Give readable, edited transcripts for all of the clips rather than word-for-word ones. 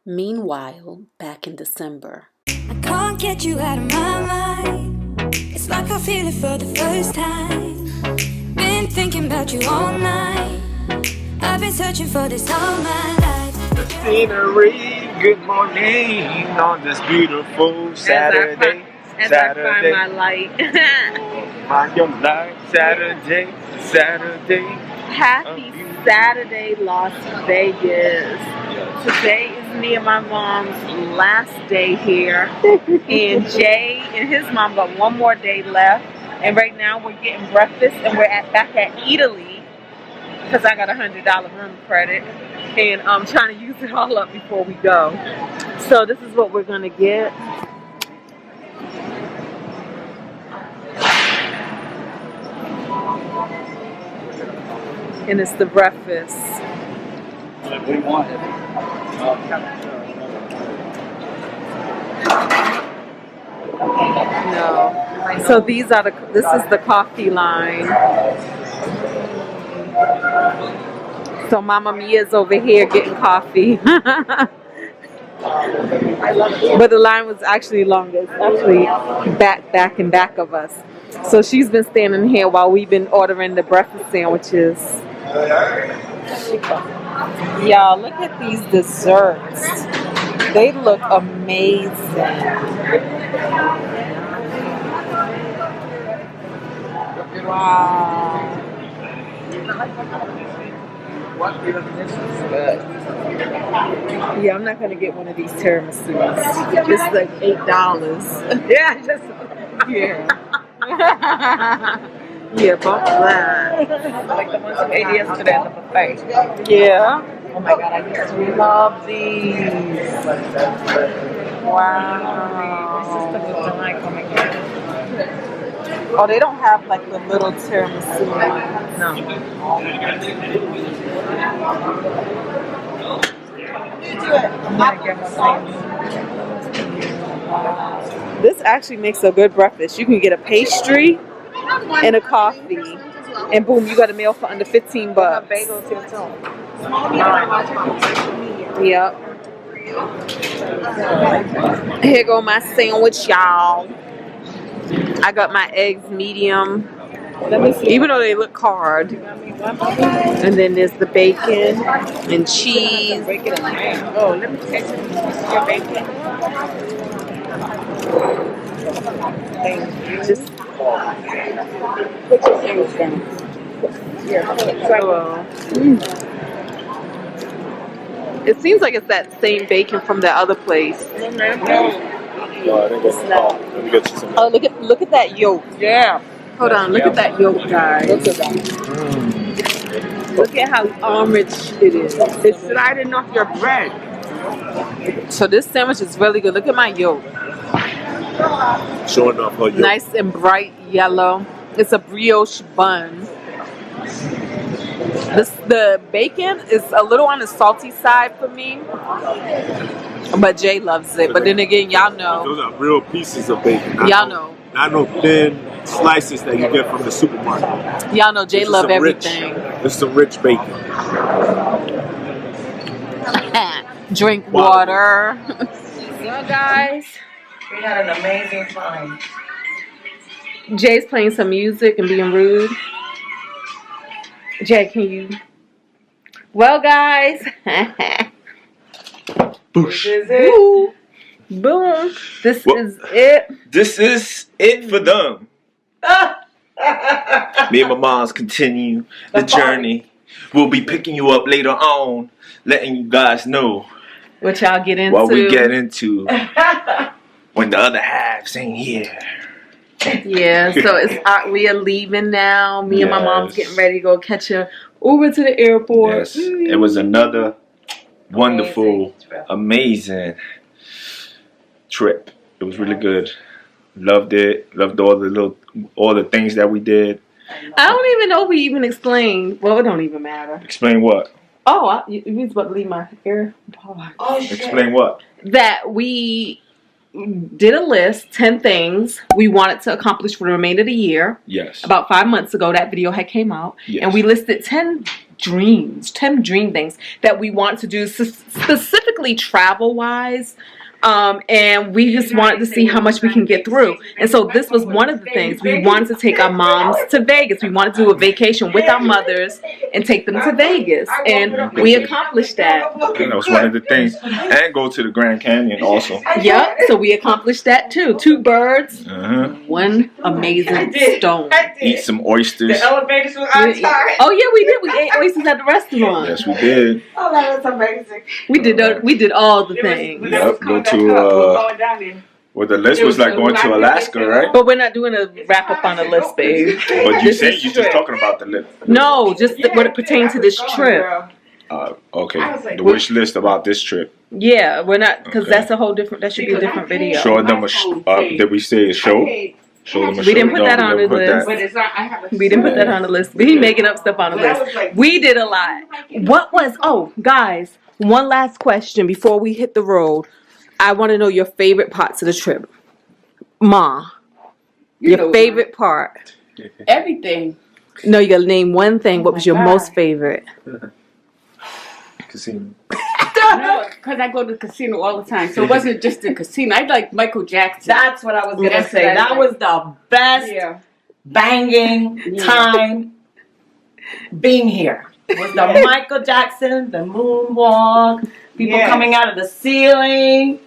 Meanwhile, back in December. I can't get you out of my mind. It's like I feel it for the first time. Been thinking about you all night. I've been searching for this all my life. The scenery, good morning on this beautiful Saturday. As I find my light. Find your light, Saturday. Happy Saturday, Las Vegas. Today is me and my mom's last day here. And Jay and his mom got one more day left. And right now we're getting breakfast and we're back at Italy because I got a $100 room credit. And I'm trying to use it all up before we go. So this is what we're going to get. And it's the breakfast. We want it. No. So this is the coffee line. So Mama Mia's over here getting coffee. But the line was actually longer. It's actually back in back of us. So she's been standing here while we've been ordering the breakfast sandwiches. Y'all, look at these desserts. They look amazing. Wow. Yeah, I'm not gonna get one of these tiramisus. It's like $8. Yeah. Yeah, bump that. Like the ones we ate yesterday at the buffet. Yeah. Oh my god, I just love these. Wow. My sister was tonight coming here. Oh, they don't have like the little tiramisu. No. I'm gonna get my thing. This actually makes a good breakfast. You can get a pastry and a coffee, and boom, you got a meal for under $15. Bagels here too. Yep. Here go my sandwich, y'all. I got my eggs medium, even though they look hard. And then there's the bacon and cheese. Oh, let me taste your bacon. Thank you. Just Put your sandwich down. Here, It seems like it's that same bacon from the other place. Let me get you some. Oh, look at that yolk. Yeah. Hold on, look at that yolk, guys. Look at that. Look at how orange it is. It's sliding off your bread. So this sandwich is really good. Look at my yolk. Showing off her yolk. Nice and bright yellow. It's a brioche bun. The bacon is a little on the salty side for me, but Jay loves it. But then again, y'all know. Those are real pieces of bacon. Y'all know. Not no thin slices that you get from the supermarket. Y'all know Jay love everything. This is some rich bacon. Drink water. Well, guys, We had an amazing time. Jay's playing some music and being rude. Jay, can you? Well, guys. Boosh. Woo. Boom. This is it. This is it for them. Me and my moms continue the journey. We'll be picking you up later on, letting you guys know What y'all get into. what we get into when the other halves ain't here. Yeah, so we are leaving now. Me and my mom's getting ready to go catch a Uber to the airport. Yes, it was another wonderful, amazing trip. It was really good. Loved it. Loved all the things that we did. I don't even know if we even explained. Well, it don't even matter. Explain what? Oh, you was about to leave my AirPod. Oh, shit. Explain what? That we did a list, 10 things we wanted to accomplish for the remainder of the year. Yes. About 5 months ago, that video had came out. Yes. And we listed 10 dreams, 10 dream things that we want to do, specifically travel-wise. And we just wanted to see how much we can get through. And so this was one of the things. We wanted to take our moms to Vegas. We wanted to do a vacation with our mothers and take them to Vegas. And we accomplished that. And that was one of the things. And go to the Grand Canyon also. Yep, so we accomplished that too. 2 birds, one amazing stone. Eat some oysters. The elevators was on time. Oh yeah, we did. We ate oysters at the restaurant. Yes, we did. Oh, that was amazing. We did all the things. Yep, go to well, the list was like going to Alaska, right? But we're not doing a wrap up on the list, babe. But you said you're just talking about the list. No, just what it pertains to this trip. Okay, the wish list about this trip. Yeah, we're not, because that's a whole different. That should be a different video. Show them did we say a show? Show them a show. We didn't put that on the list. We didn't put that on the list. We making up stuff on the list. We did a lot. What was? Oh, guys, one last question before we hit the road. I want to know your favorite parts of the trip. Ma, your favorite part. Everything. No, you gotta name one thing. What was your most favorite? Casino. No, because I go to the casino all the time. So it wasn't just the casino. I like Michael Jackson. That's what I was going to say. That was the best banging time being here. It was the Michael Jackson, the moonwalk, people coming out of the ceiling.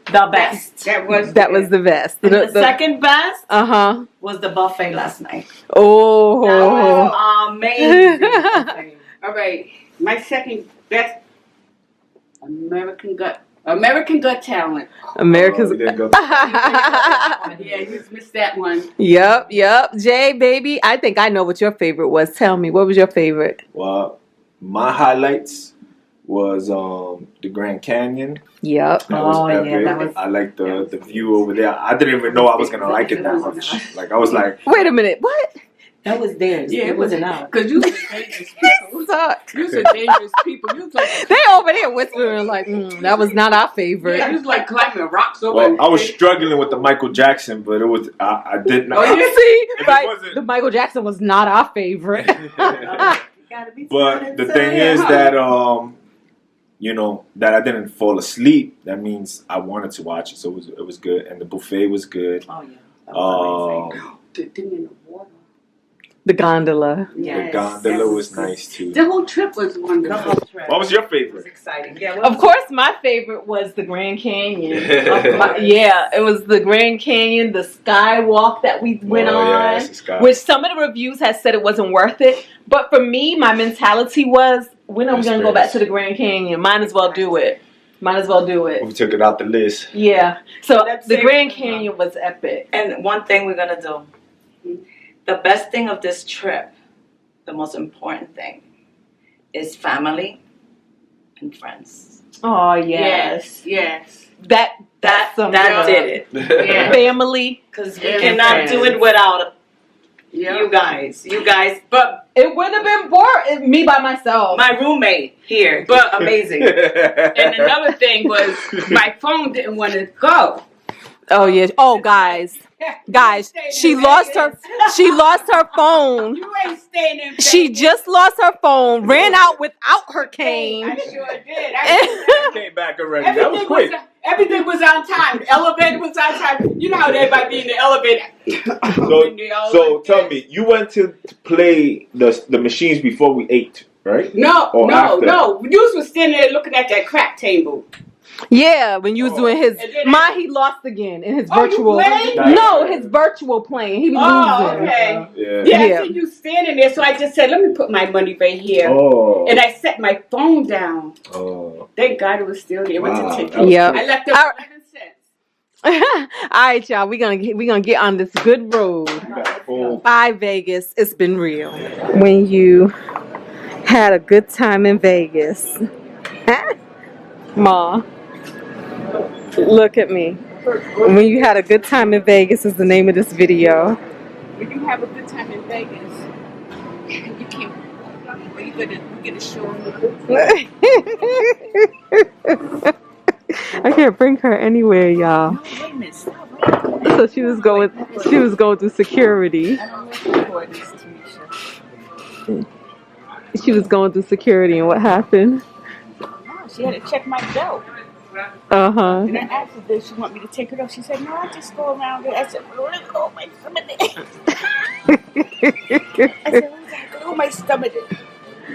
The best. That was the best. And the second best was the buffet last night. Oh. That was amazing buffet. All right. My second best, American Got Talent. America's Yeah, you just missed that one. Yep. Jay, baby, I think I know what your favorite was. Tell me, what was your favorite? Well, my highlights was the Grand Canyon. Yep. That was epic. I like the view over there. I didn't even know I was gonna like it that much. Like I was like, wait a minute, what? That was theirs. Yeah, it wasn't ours. Because you some dangerous people. You some dangerous people. You they over there whispering like, that was not our favorite. Yeah, you was like climbing rocks over. Well, I was struggling with the Michael Jackson, but it was I did not. Oh, you see, right? The Michael Jackson was not our favorite. But the thing is that that I didn't fall asleep. That means I wanted to watch it, so it was good, and the buffet was good. Oh yeah, that was amazing. The thing in the water. The gondola. Yes. The gondola was nice too. The whole trip was wonderful. What was your favorite? It was exciting. Yeah. Of course, my favorite was the Grand Canyon. It was the Grand Canyon, the skywalk that we went on, which some of the reviews had said it wasn't worth it. But for me, my mentality was, when are we going to go back to the Grand Canyon? Might as well do it. We took it out the list. Yeah. So the Grand Canyon was epic. And one thing we're going to do. The best thing of this trip, the most important thing, is family and friends. Oh yes. That did it. Yeah. Family, because we cannot do it without you guys. But it wouldn't have been boring. Me by myself. My roommate here, but amazing. And another thing was my phone didn't want to go. Oh yeah. Oh guys, she lost her phone. You ain't staying in Vegas. She just lost her phone. Ran out without her cane. I sure did. Came back already. That was quick. Everything was on time. The elevator was on time. You know how everybody be in the elevator. So tell me, you went to play the machines before we ate, right? No. You was standing there looking at that crack table. Yeah, when you was doing his he lost again in his virtual. His virtual playing. He was losing. Okay. Yeah, I see you standing there, so I just said, let me put my money right here. Oh. And I set my phone down. Oh. Thank God it was still there. Wow. I left it 11 cents. All right, y'all. We're gonna get on this good road. Bye, Vegas. It's been real. When you had a good time in Vegas, Ma. Look at me. When you had a good time in Vegas is the name of this video. When you have a good time in Vegas, you can't. You're gonna show them. I can't bring her anywhere, y'all. No, wait a minute. Stop. So she was going through security. I don't know if you this, Tinesha. She was going through security, and what happened? No, she had to check my belt. Uh-huh. And I asked her, did she want me to take it off? She said, no, I just go around it. I said, oh, my stomach. I said, oh, my stomach.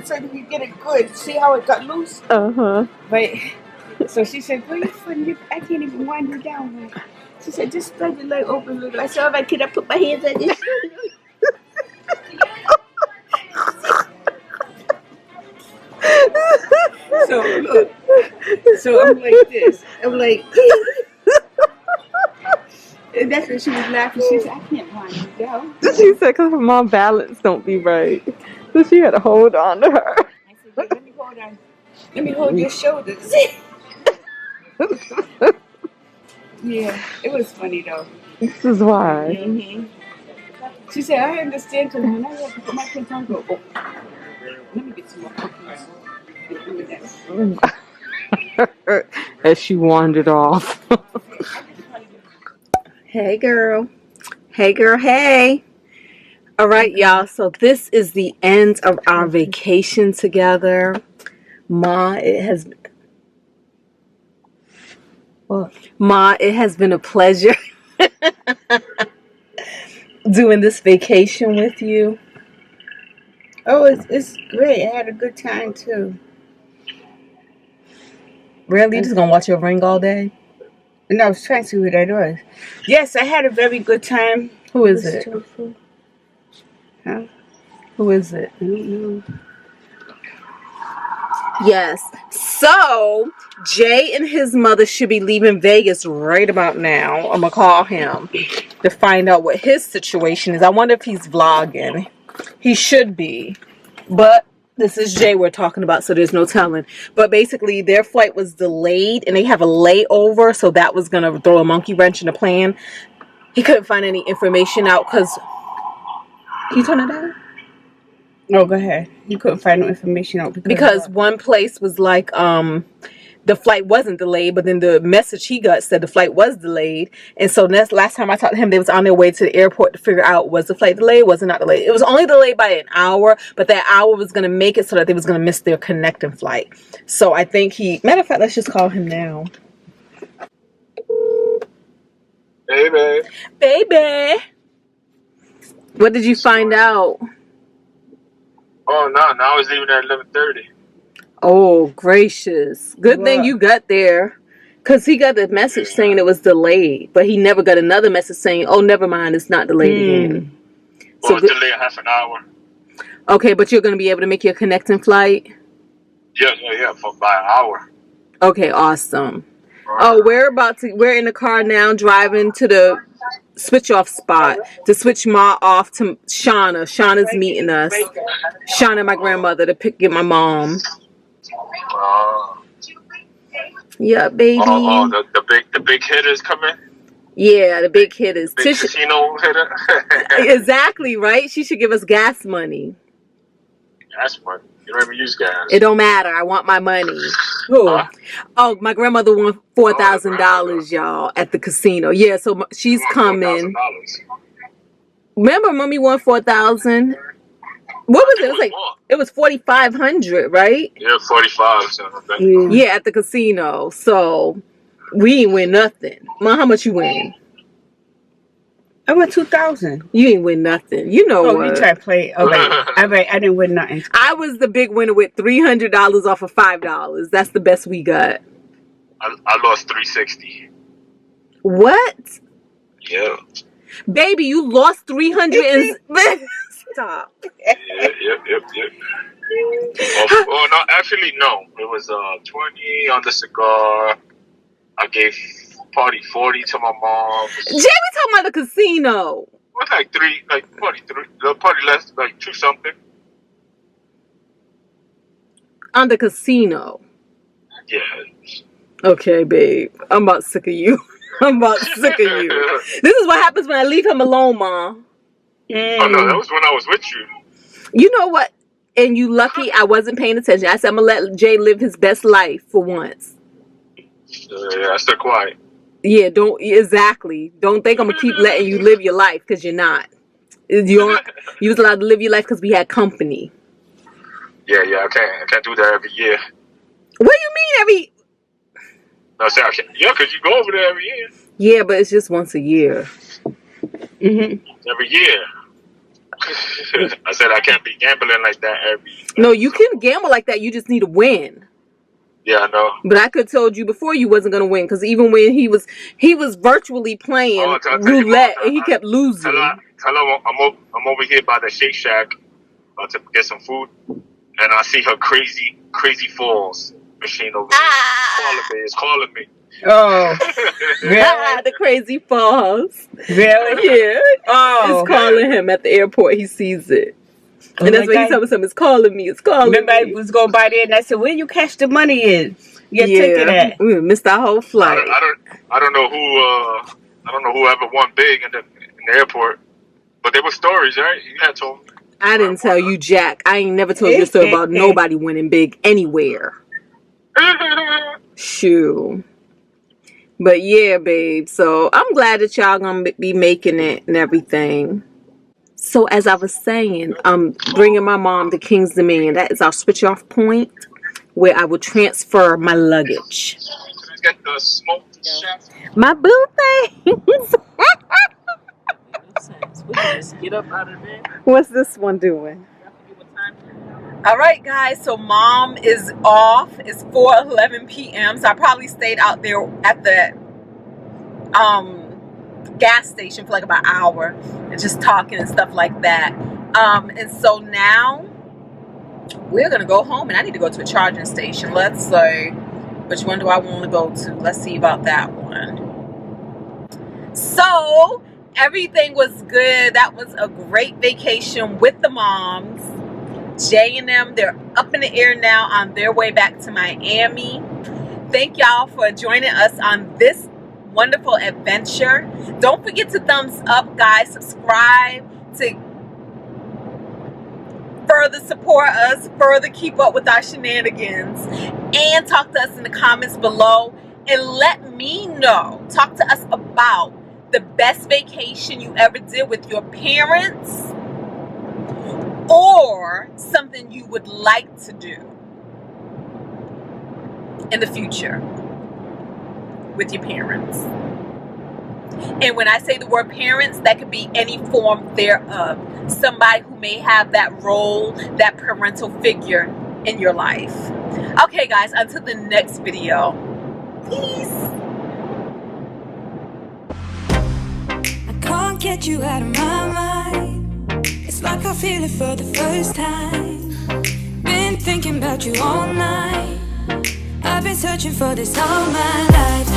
So you get it good. See how it got loose? Uh-huh. Right. So she said, girl, you're funny. I can't even wind you down. Right? She said, just spread your leg open a little. I said, all right, kid, I put my hands on this. So look. So I'm like this. I'm like, and that's when she was laughing. She said, I can't wind you down. She said, because her mom balance don't be right. So she had to hold on to her. I said, yeah, let me hold on. Let me hold your shoulders. Yeah, it was funny though. This is why. Mm-hmm. She said, I understand because when I have to put my pants on, go, oh, let me get some more cookies. As she wandered off. Hey, girl. Hey, girl. Hey. All right, y'all. So this is the end of our vacation together. Ma, it has been a pleasure doing this vacation with you. Oh, it's great. I had a good time too. Really? You just gonna watch your ring all day? No, I was trying to see what that was. Yes, I had a very good time. Who is it? Huh? Who is it? I don't know. Yes. So, Jay and his mother should be leaving Vegas right about now. I'm going to call him to find out what his situation is. I wonder if he's vlogging. He should be. But this is Jay we're talking about, so there's no telling. But basically, their flight was delayed, and they have a layover, so that was going to throw a monkey wrench in the plan. He couldn't find any information out because... Can you turn it down? No, go ahead. You couldn't find no information out because one place was like the flight wasn't delayed, but then the message he got said the flight was delayed. And so that's last time I talked to him, they was on their way to the airport to figure out, was the flight delayed, was it not delayed? It was only delayed by an hour, but that hour was going to make it so that they was going to miss their connecting flight. So I think matter of fact, let's just call him now. Hey, babe. Baby, what did you find out? Oh, no, now I was leaving at 11:30. Oh, gracious. Good thing you got there. Because he got the message saying it was delayed. But he never got another message saying, oh, never mind, it's not delayed again. Well, so it's delayed half an hour. Okay, but you're going to be able to make your connecting flight? Yeah, by an hour. Okay, awesome. Oh, we're in the car now driving to the switch off spot to switch Ma off to Shauna. Shauna's meeting us. Shauna, my grandmother, to get my mom. Yeah, baby. The big hitters coming. Yeah, the big hitters. Big casino hitter. Exactly, right? She should give us gas money. Gas money? You don't even use gas. It don't matter. I want my money. Who? Huh? Oh, my grandmother won $4,000, y'all, at the casino. Yeah, so she's coming. Remember, Mommy won $4,000. What was it? It was $4,500, right? Yeah, 45. Yeah, at the casino. So we ain't win nothing. Mom, how much you win? I won $2,000. You ain't win nothing. You know what? Oh, you try to play. All right. I didn't win nothing. I was the big winner with $300 off of $5. That's the best we got. I lost $360. What? Yeah. Baby, you lost 300 and... Stop. Yep. Oh, no, actually, no. It was 20 on the cigar. I gave party 40 to my mom. Jay, we talking about the casino. It was like 43. The party less, like 2 something. On the casino. Yeah. Okay, babe. I'm about sick of you. I'm about sick of you. This is what happens when I leave him alone, Mom. Oh, no, that was when I was with you. You know what? And you lucky I wasn't paying attention. I said, I'm going to let Jay live his best life for once. Yeah, I stay quiet. Yeah, exactly. Don't think I'm going to keep letting you live your life, because you're not. You was allowed to live your life because we had company. Yeah, I can't do that every year. What do you mean every? No, sorry, I can't. Yeah, because you go over there every year. Yeah, but it's just once a year. Every year. I said I can't be gambling like that every year. No, you can gamble like that. You just need to win. Yeah, I know. But I could told you before you wasn't gonna win, because even when he was virtually playing roulette and he kept losing. Tell her I'm over here by the Shake Shack to get some food, and I see her crazy falls machine over there. It's calling me. Oh, really? The crazy falls. Really? Yeah. Oh, it's calling him at the airport. He sees it. And that's what he told me. It's calling me. It's calling me. Remember, I was going by there and I said, "Where you cash the money in? Your ticket at?" We missed our whole flight. I don't know whoever won big in the airport, but there were stories, right? You had told me. I didn't tell you, Jack. I ain't never told you a story about nobody winning big anywhere. Shoo. But yeah, babe. So I'm glad that y'all gonna be making it and everything. So as I was saying, I'm bringing my mom to King's Dominion. That is our switch off point where I will transfer my luggage. Get the smoked chef. My boo things. We can just get up out of there. What's this one doing? All right, guys. So mom is off. It's 4:11 p.m. So I probably stayed out there at the gas station for like about an hour and just talking and stuff like that. And so now we're gonna go home, and I need to go to a charging station. Let's say, which one do I want to go to? Let's see about that one. So everything was good. That was a great vacation with the moms. Jay and them, they're up in the air now on their way back to Miami. Thank y'all for joining us on this wonderful adventure. Don't forget to thumbs up, guys. Subscribe to further support us, further keep up with our shenanigans, and talk to us in the comments below and let me know. Talk to us about the best vacation you ever did with your parents, or something you would like to do in the future with your parents. And when I say the word parents, that could be any form thereof. Somebody who may have that role, that parental figure in your life. Okay, guys, until the next video. Peace. I can't get you out of my mind. It's like I feel it for the first time. Been thinking about you all night. I've been searching for this all my life.